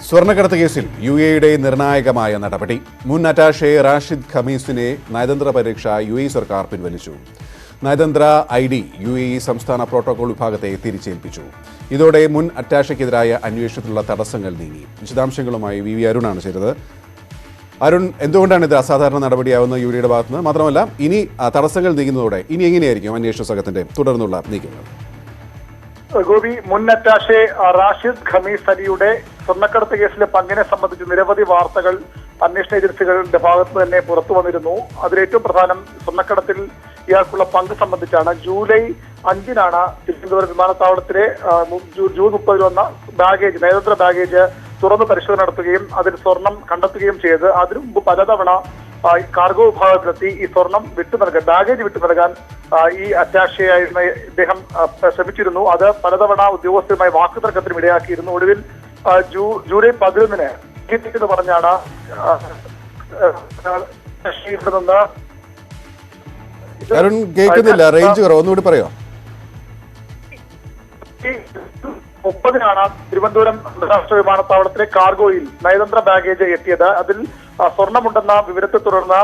സ്വർണ്ണക്കടത്ത് കേസിൽ UAE നിർണായകമായ നടപടി. മുൻ അറ്റാഷെ റാഷിദ് ഖമീസിനെ നയതന്ത്ര പരീക്ഷ UAE സർക്കാർ പിൻവലിച്ചു. നയതന്ത്ര ID UAE സംസ്ഥാന പ്രോട്ടോകോൾ വിഭാഗത്തെ തിരിച്ചേൽപ്പിച്ചു. ഇതോടെ മുൻ അറ്റാഷയ്ക്കെതിരായ അന്വേഷണത്തിലുള്ള തടസ്സങ്ങൾ നീങ്ങി. വിശദാംശങ്ങളുമായി VV അരുണാണ് ചേരുന്നത്. അരുൺ, എന്തുകൊണ്ടാണ് ഇത് അസാധാരണ നടപടിയാവുന്ന UAEയുടെ ഭാഗത്തുനിന്ന്? മാത്രമല്ല, ഇനി തടസ്സങ്ങൾ നീങ്ങുന്നതോടെ ഇനി എങ്ങനെയായിരിക്കും അന്വേഷണ സംഘത്തിന്റെ തുടർന്നുള്ള നീക്കങ്ങൾ? ഗോപി, മുൻ അറ്റാഷെ റാഷിദ് ഖമീസ് അലിയുടെ സ്വർണ്ണക്കടത്ത് കേസിലെ പങ്കിനെ സംബന്ധിച്ച് നിരവധി വാർത്തകൾ അന്വേഷണ ഏജൻസികളുടെ ഭാഗത്ത് തന്നെ പുറത്തു വന്നിരുന്നു. അതിലേറ്റവും പ്രധാനം സ്വർണ്ണക്കടത്തിൽ ഇയാൾക്കുള്ള പങ്ക് സംബന്ധിച്ചാണ്. ജൂലൈ 5-നാണ് തിരുവനന്തപുരം വിമാനത്താവളത്തിലെ ജൂൺ 30 വന്ന ബാഗേജ്, നയതന്ത്ര ബാഗേജ് തുറന്ന് പരിശോധന നടത്തുകയും അതിൽ സ്വർണം കണ്ടെത്തുകയും ചെയ്ത് അതിനു മുമ്പ് പലതവണ കാർഗോ വിഭാഗത്തിലെത്തി ഈ സ്വർണം ബാഗേജ് വിട്ടു നൽകാൻ ഈ അറ്റാഷയായിരുന്ന ഇദ്ദേഹം ശ്രമിച്ചിരുന്നു. അത് പലതവണ ഉദ്യോഗസ്ഥരുമായി വാക്കുതർക്കത്തിനും ഇടയാക്കിയിരുന്നു. ഒടുവിൽ ജൂലൈ 11-ന് എന്ന് പറഞ്ഞാണ് നിന്ന് അരുൺ കേൾക്കുന്നില്ല, റേഞ്ച് കുറവ്, ഒന്നുകൂടി പറയോ? 30-നാണ് തിരുവനന്തപുരം അന്താരാഷ്ട്ര വിമാനത്താവളത്തിലെ കാർഗോയിൽ നയതന്ത്ര ബാഗേജ് എത്തിയത്. അതിൽ സ്വർണമുണ്ടെന്ന വിവരത്തെ തുടർന്ന്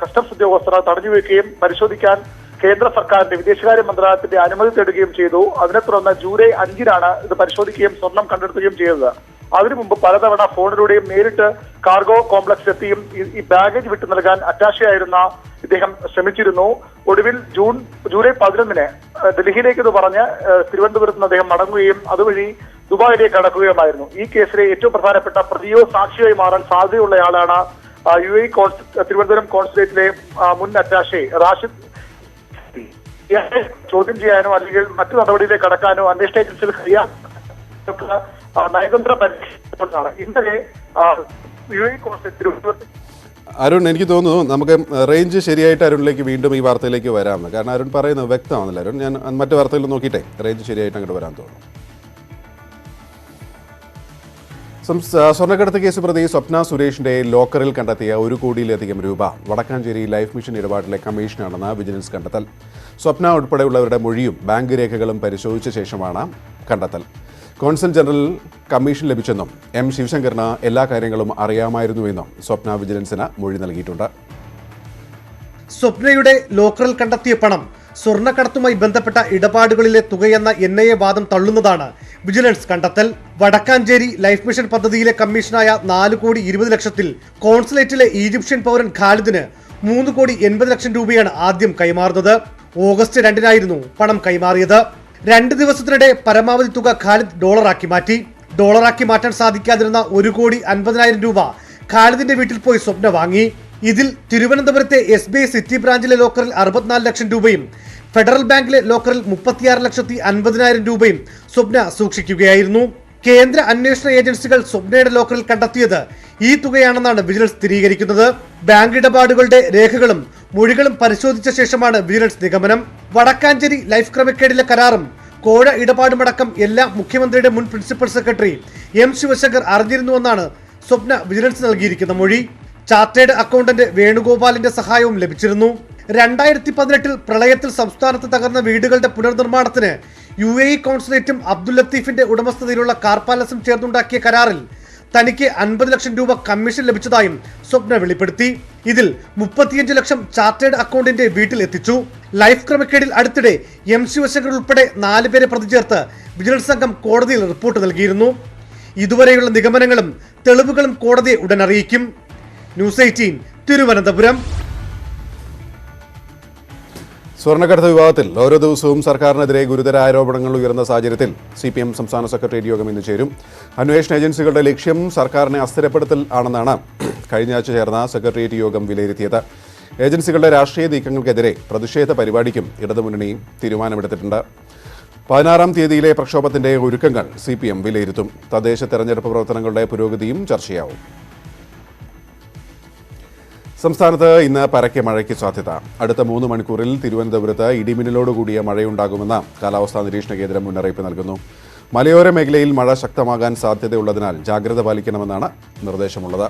കസ്റ്റംസ് ഉദ്യോഗസ്ഥർ തടഞ്ഞുവെക്കുകയും പരിശോധിക്കാൻ കേന്ദ്ര സർക്കാരിന്റെ വിദേശകാര്യ മന്ത്രാലയത്തിന്റെ അനുമതി തേടുകയും ചെയ്തു. അതിനെ തുടർന്ന് ജൂലൈ 5-നാണ് ഇത് പരിശോധിക്കുകയും സ്വർണം കണ്ടെടുക്കുകയും ചെയ്തത്. അതിനു മുമ്പ് പലതവണ ഫോണിലൂടെയും നേരിട്ട് കാർഗോ കോംപ്ലക്സിലെത്തിയും ഈ ബാഗേജ് വിട്ടു നൽകാൻ അറ്റാഷയായിരുന്ന ഇദ്ദേഹം ശ്രമിച്ചിരുന്നു. ഒടുവിൽ ജൂലൈ 11-ന് ഡൽഹിയിലേക്ക് ഇത് പറഞ്ഞ് തിരുവനന്തപുരത്ത് നിന്ന് അദ്ദേഹം മടങ്ങുകയും അതുവഴി ദുബായിലേക്ക് കടക്കുകയുമായിരുന്നു. ഈ കേസിലെ ഏറ്റവും പ്രധാനപ്പെട്ട പ്രതിയോ സാക്ഷിയായി മാറാൻ സാധ്യതയുള്ളയാളാണ് UAE തിരുവനന്തപുരം കോൺസുലേറ്റിലെ മുൻ അറ്റാഷെ റാഷിദ്. ചോദ്യം ചെയ്യാനോ അല്ലെങ്കിൽ മറ്റു നടപടിയിലേക്ക് കടക്കാനോ അന്വേഷണ ഏജൻസികൾ കഴിയാൻ നയതന്ത്ര പരീക്ഷ ഇന്നലെ UAE കോൺസുലേറ്റ് തിരുവനന്തപുരത്ത്. അരുൺ, എനിക്ക് തോന്നുന്നു നമുക്ക് റേഞ്ച് ശരിയായിട്ട് അരുണിലേക്ക് വീണ്ടും ഈ വാർത്തയിലേക്ക് വരാമെന്ന്. കാരണം അരുൺ പറയുന്നത് വ്യക്തമാണല്ലോ. അരുൺ, ഞാൻ മറ്റു വാർത്തകൾ നോക്കിയിട്ടേ റേഞ്ച് ശരിയായിട്ട് അങ്ങോട്ട് വരാൻ തോന്നുന്നു. സ്വർണ്ണക്കടത്ത് കേസ് പ്രതി സ്വപ്ന സുരേഷിന്റെ ലോക്കറിൽ കണ്ടെത്തിയ 1 കോടിയിലധികം രൂപ വടക്കാഞ്ചേരി ലൈഫ് മിഷൻ ഇടപാടിലെ കമ്മീഷനാണെന്ന് വിജിലൻസ് കണ്ടെത്തൽ. സ്വപ്ന ഉൾപ്പെടെയുള്ളവരുടെ മൊഴിയും ബാങ്ക് രേഖകളും പരിശോധിച്ച ശേഷമാണ് കണ്ടെത്തൽ. കോൺസൽ ജനറൽ കമ്മീഷൻ ലഭിച്ചെന്നും ശിവശങ്കറിന് എല്ലാ കാര്യങ്ങളും അറിയാമായിരുന്നുവെന്നും സ്വപ്ന വിജിലൻസിന് മൊഴി നൽകിയിട്ടുണ്ട്. സ്വപ്നയുടെ ലോക്കറിൽ കണ്ടെത്തിയ പണം സ്വർണ്ണക്കടത്തുമായി ബന്ധപ്പെട്ട ഇടപാടുകളിലെ തുകയെന്ന NIA വാദം തള്ളുന്നതാണ് വിജിലൻസ് കണ്ടെത്തൽ. വടക്കാഞ്ചേരി ലൈഫ് മിഷൻ പദ്ധതിയിലെ കമ്മീഷനായ 4,20,00,000 കോൺസുലേറ്റിലെ ഈജിപ്ഷ്യൻ പൗരൻ ഖാലിദിന് 3,80,00,000 രൂപയാണ് ആദ്യം കൈമാറുന്നത്. ഓഗസ്റ്റ് 2-നായിരുന്നു പണം കൈമാറിയത്. 2 ദിവസത്തിനിടെ പരമാവധി തുക ഖാലിദ് ഡോളറാക്കി മാറ്റാൻ സാധിക്കാതിരുന്ന 1,50,00,000 രൂപ ഖാലിദിന്റെ വീട്ടിൽ പോയി സ്വപ്ന വാങ്ങി. ഇതിൽ തിരുവനന്തപുരത്തെ SBI സിറ്റി ബ്രാഞ്ചിലെ ലോക്കറിൽ 64 ലക്ഷം രൂപയും ഫെഡറൽ ബാങ്കിലെ ലോക്കറിൽ 36,50,000 രൂപയും സ്വപ്ന സൂക്ഷിക്കുകയായിരുന്നു. കേന്ദ്ര അന്വേഷണ ഏജൻസികൾ സ്വപ്നയുടെ ലോക്കറിൽ കണ്ടെത്തിയത് ഈ തുകയാണെന്നാണ് വിജിലൻസ് സ്ഥിരീകരിക്കുന്നത്. ബാങ്ക് ഇടപാടുകളുടെ രേഖകളും മൊഴികളും പരിശോധിച്ച ശേഷമാണ് വിജിലൻസ് നിഗമനം. വടക്കാഞ്ചേരി ലൈഫ് ക്രമക്കേടിലെ കരാറും കോഴ ഇടപാടുമടക്കം എല്ലാം മുഖ്യമന്ത്രിയുടെ മുൻ പ്രിൻസിപ്പൽ സെക്രട്ടറി ശിവശങ്കർ അറിഞ്ഞിരുന്നുവെന്നാണ് സ്വപ്ന വിജിലൻസ് നൽകിയിരിക്കുന്ന മൊഴി. ചാർട്ടേഡ് അക്കൗണ്ടന്റ് വേണുഗോപാലിന്റെ സഹായവും ലഭിച്ചിരുന്നു. 2018 പ്രളയത്തിൽ സംസ്ഥാനത്ത് തകർന്ന വീടുകളുടെ പുനർനിർമ്മാണത്തിന് UAE കോൺസുലേറ്റും അബ്ദുൽ ലത്തീഫിന്റെ ഉടമസ്ഥതയിലുള്ള കാർ പാലസും ചേർന്നുണ്ടാക്കിയ കരാറിൽ തനിക്ക് 50 ലക്ഷം രൂപ കമ്മീഷൻ ലഭിച്ചതായും സ്വപ്ന വെളിപ്പെടുത്തി. ഇതിൽ 35 ലക്ഷം ചാർട്ടേഡ് അക്കൗണ്ടിന്റെ വീട്ടിൽ എത്തിച്ചു. ലൈഫ് ക്രമക്കേടിൽ അടുത്തിടെ ശിവശങ്കർ ഉൾപ്പെടെ 4 പേരെ പ്രതി ചേർത്ത് വിജിലൻസ് സംഘം കോടതിയിൽ റിപ്പോർട്ട് നൽകിയിരുന്നു. ഇതുവരെയുള്ള നിഗമനങ്ങളും തെളിവുകളും കോടതിയെ ഉടൻ അറിയിക്കും. ന്യൂസ് 18 തിരുവനന്തപുരം. സ്വർണ്ണക്കടത്ത് വിവാദത്തിൽ ഓരോ ദിവസവും സർക്കാരിനെതിരെ ഗുരുതര ആരോപണങ്ങൾ ഉയർന്ന സാഹചര്യത്തിൽ CPM സംസ്ഥാന സെക്രട്ടേറിയറ്റ് യോഗം ഇന്ന് ചേരും. അന്വേഷണ ഏജൻസികളുടെ ലക്ഷ്യം സർക്കാരിനെ അസ്ഥിരപ്പെടുത്തൽ ആണെന്നാണ് കഴിഞ്ഞ ആഴ്ച ചേർന്ന സെക്രട്ടേറിയറ്റ് യോഗം വിലയിരുത്തിയത്. ഏജൻസികളുടെ രാഷ്ട്രീയ നീക്കങ്ങൾക്കെതിരെ പ്രതിഷേധ പരിപാടിക്കും ഇടതുമുന്നണി തീരുമാനമെടുത്തിട്ടുണ്ട്. 16-ാം തീയതിയിലെ പ്രക്ഷോഭത്തിന്റെ ഒരുക്കങ്ങൾ CPM വിലയിരുത്തും. തദ്ദേശ തെരഞ്ഞെടുപ്പ് പ്രവർത്തനങ്ങളുടെ പുരോഗതിയും ചർച്ചയാവും. സംസ്ഥാനത്ത് ഇന്ന് പരക്കെ മഴയ്ക്ക് സാധ്യത. അടുത്ത 3 മണിക്കൂറിൽ തിരുവനന്തപുരത്ത് ഇടിമിന്നലോടുകൂടിയ മഴയുണ്ടാകുമെന്ന് കാലാവസ്ഥാ നിരീക്ഷണ കേന്ദ്രം മുന്നറിയിപ്പ് നൽകുന്നു. മലയോര മേഖലയിൽ മഴ ശക്തമാകാൻ സാധ്യതയുള്ളതിനാൽ ജാഗ്രത പാലിക്കണമെന്നാണ് നിർദ്ദേശമുള്ളത്.